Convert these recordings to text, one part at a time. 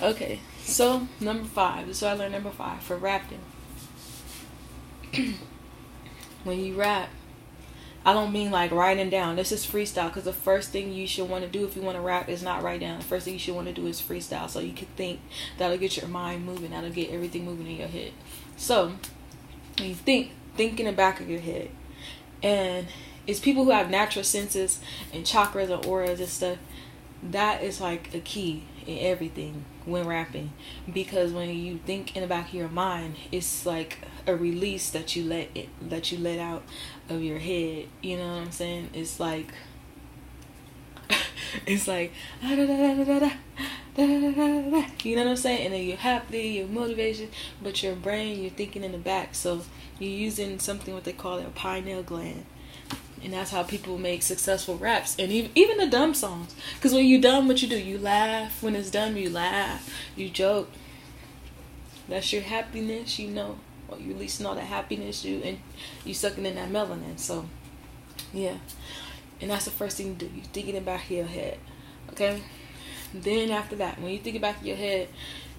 Okay, so number 5. So I learned number 5 for rapping. When you rap, I don't mean like writing down. This is freestyle, because the first thing you should want to do if you want to rap is not write down. The first thing you should want to do is freestyle, so you can think. That'll get your mind moving. That'll get everything moving in your head. So when you think in the back of your head. And it's people who have natural senses and chakras and auras and stuff. That is like a key in everything when rapping, because when you think in the back of your mind, it's like a release that you let out of your head. You know what I'm saying? It's like it's like you know what I'm saying? And then you're happy, you're motivated, but your brain, you're thinking in the back. So you're using something what they call a pineal gland. And that's how people make successful raps. And even the dumb songs. Because when you're dumb, what you do? You laugh. When it's dumb, you laugh. You joke. That's your happiness, you know. Or you releasing all that happiness, and you sucking in that melanin. So, yeah. And that's the first thing you do. You think in the back of your head. Okay? Then after that, when you think back of your head,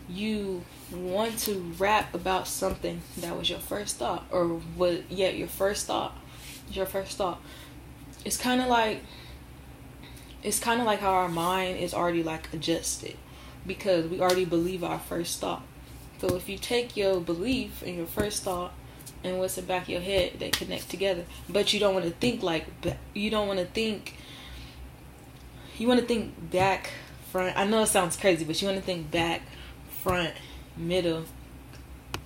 you want to rap about something that was your first thought. Your first thought. Your first thought. It's kind of like how our mind is already like adjusted, because we already believe our first thought. So if you take your belief and your first thought and what's in the back of your head, they connect together. But you don't want to think you want to think back, front. I know it sounds crazy, but you want to think back, front, middle,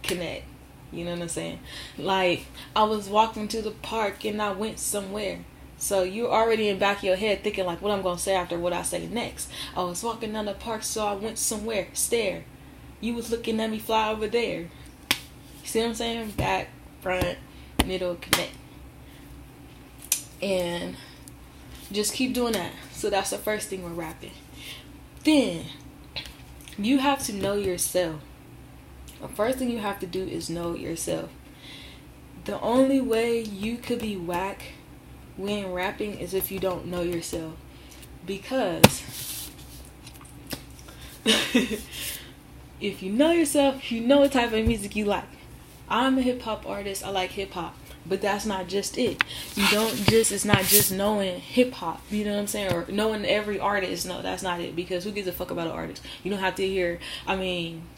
connect. You know what I'm saying? Like, I was walking to the park and I went somewhere. So you're already in the back of your head thinking like what I'm going to say after what I say next. I was walking down the park, so I went somewhere. Stare. You was looking at me fly over there. You see what I'm saying? Back, front, middle, connect. And just keep doing that. So that's the first thing we're rapping. Then you have to know yourself. The first thing you have to do is know yourself. The only way you could be whack when rapping is if you don't know yourself. Because if you know yourself, you know what type of music you like. I'm a hip-hop artist. I like hip-hop. But that's not just it. It's not just knowing hip-hop. You know what I'm saying? Or knowing every artist. No, that's not it. Because who gives a fuck about an artist? You don't have to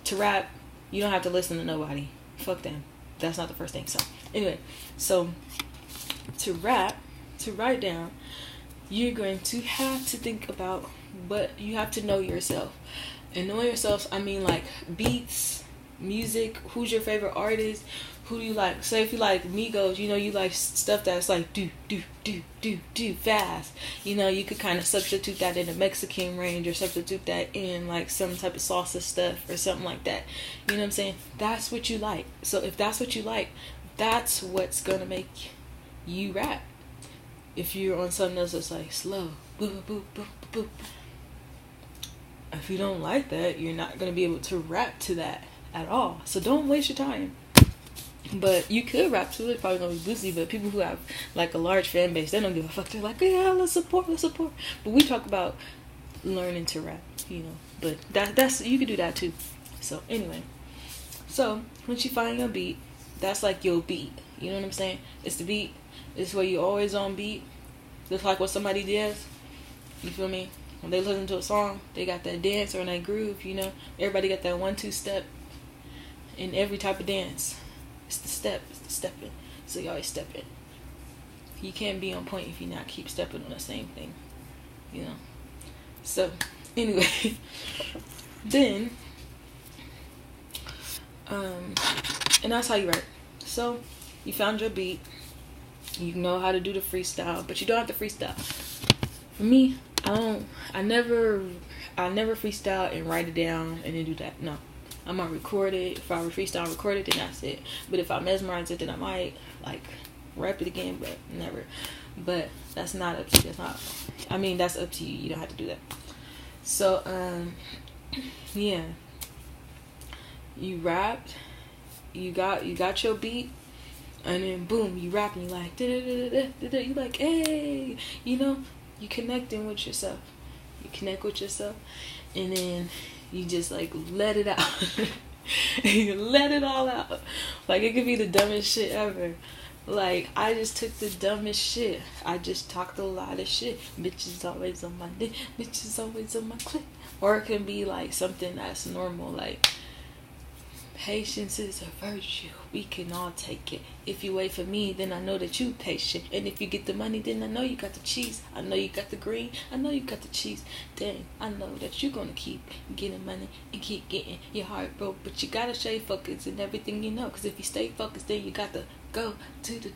to rap, you don't have to listen to nobody. Fuck them. That's not the first thing. So, anyway. So, to rap, to write down, you're going to have to think about, but you have to know yourself. And knowing yourself, I mean like beats, music, who's your favorite artist, who do you like. Say if you like Migos, you know, you like stuff that's like do fast. You know, you could kind of substitute that in the Mexican range, or substitute that in like some type of salsa stuff or something like that. You know what I'm saying? That's what you like. So if that's what you like, that's what's gonna make you rap. If you're on something else that's like slow, boop, boop, boop, boop, if you don't like that, you're not gonna be able to rap to that at all. So don't waste your time. But you could rap to it, probably gonna be boozy. But people who have like a large fan base, they don't give a fuck. They're like, yeah, let's support. But we talk about learning to rap, you know. But that's you can do that too. So anyway, so once you find your beat, that's like your beat. You know what I'm saying? It's the beat. It's where you're always on beat. Just like what somebody does. You feel me? When they listen to a song, they got that dance or that groove. You know, everybody got that 1-2 step in every type of dance. It's the stepping. So you always step in. You can't be on point if you not keep stepping on the same thing. You know. So anyway, then and that's how you write. So you found your beat. You know how to do the freestyle, but you don't have to freestyle. For me, I never freestyle and write it down and then do that. No. I'm gonna record it. If I freestyle record it, then that's it. But if I mesmerize it, then I might like rap it again, but never. But that's not up to you. That's up to you. You don't have to do that. So yeah. You rapped, you got your beat, and then boom, you rap and you like you like, hey, you know, you connecting with yourself. You connect with yourself, and then you just like let it out. You let it all out. Like, it could be the dumbest shit ever. Like, I just took the dumbest shit. I just talked a lot of shit. Bitches always on my dick. Bitches always on my clip. Or it can be like something that's normal, like, patience is a virtue. We can all take it. If you wait for me, then I know that you patient. And if you get the money, then I know you got the cheese. I know you got the green. I know you got the cheese. Dang, I know that you're gonna keep getting money and keep getting your heart broke. But you gotta stay focused in everything you know. Cause if you stay focused, then you got to go to the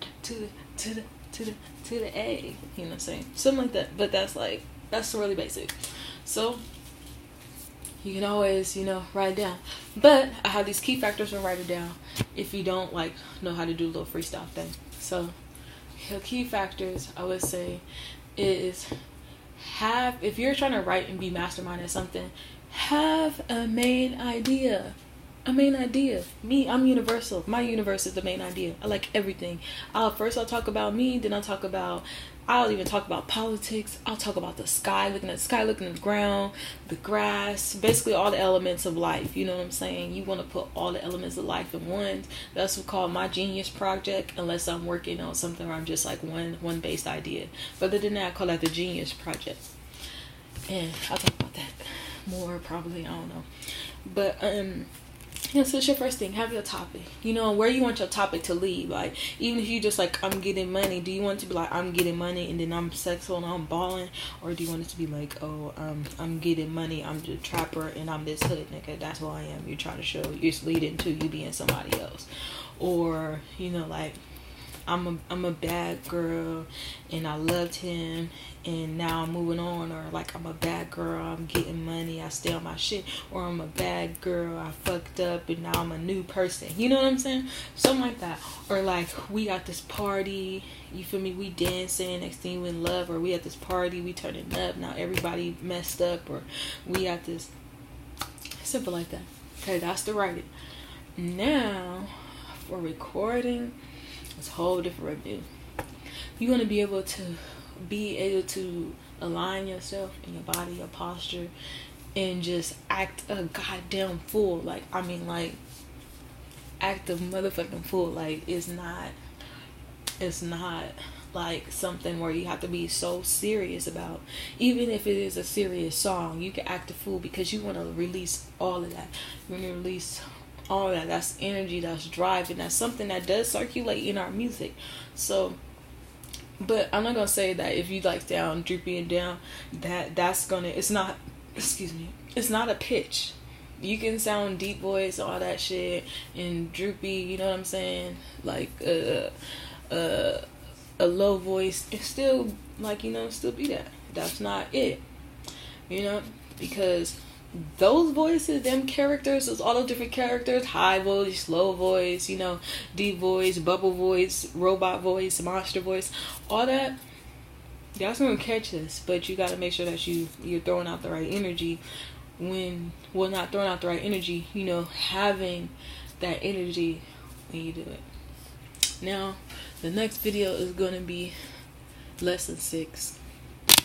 A. You know what I'm saying? Something like that. But that's really basic. So you can always, write it down. But I have these key factors to write it down if you don't like know how to do a little freestyle thing. So the key factors I would say is if you're trying to write and be mastermind at something, have a main idea. A main idea. Me, I'm universal. My universe is the main idea. I like everything. I'll talk about me, then I'll even talk about politics. I'll talk about the sky, looking at the sky, looking at the ground, the grass, basically all the elements of life. You know what I'm saying? You want to put all the elements of life in one. That's what's called my genius project, unless I'm working on something where I'm just like one based idea. But other than that, I call that the genius project. And I'll talk about that more probably, I don't know. But so it's your first thing. Have your topic. Where you want your topic to lead. Like, even if you just like, I'm getting money, do you want it to be like, I'm getting money and then I'm sexual and I'm balling? Or do you want it to be like, oh, I'm getting money, I'm the trapper and I'm this hood nigga. That's who I am. You're trying to show, it's leading to you being somebody else. Or, like, I'm a bad girl and I loved him and now I'm moving on. Or like, I'm a bad girl, I'm getting money, I stay on my shit. Or I'm a bad girl, I fucked up and now I'm a new person. You know what I'm saying? Something like that. Or like, we got this party, you feel me, we dancing, next thing we in love. Or we at this party, we turning up, now everybody messed up. Or we at this, simple like that. Okay, that's the writing. Now for recording, it's a whole different review. You want to be able to align yourself and your body, your posture, and just act a goddamn fool. Like, act a motherfucking fool. Like, it's not like something where you have to be so serious about. Even if it is a serious song, you can act a fool because you want to release all of that. You want to release all that. That's energy, that's drive, and that's something that does circulate in our music. So, but I'm not gonna say that if you like down, droopy and down, it's not a pitch. You can sound deep voice, all that shit, and droopy, you know what I'm saying? Like a low voice, and still still be that. That's not it. Because those voices, them characters, all those different characters, high voice, low voice, deep voice, bubble voice, robot voice, monster voice, all that, y'all's gonna catch this. But you gotta make sure that you're throwing out the right energy. Not throwing out the right energy, having that energy when you do it. Now, the next video is gonna be lesson 6.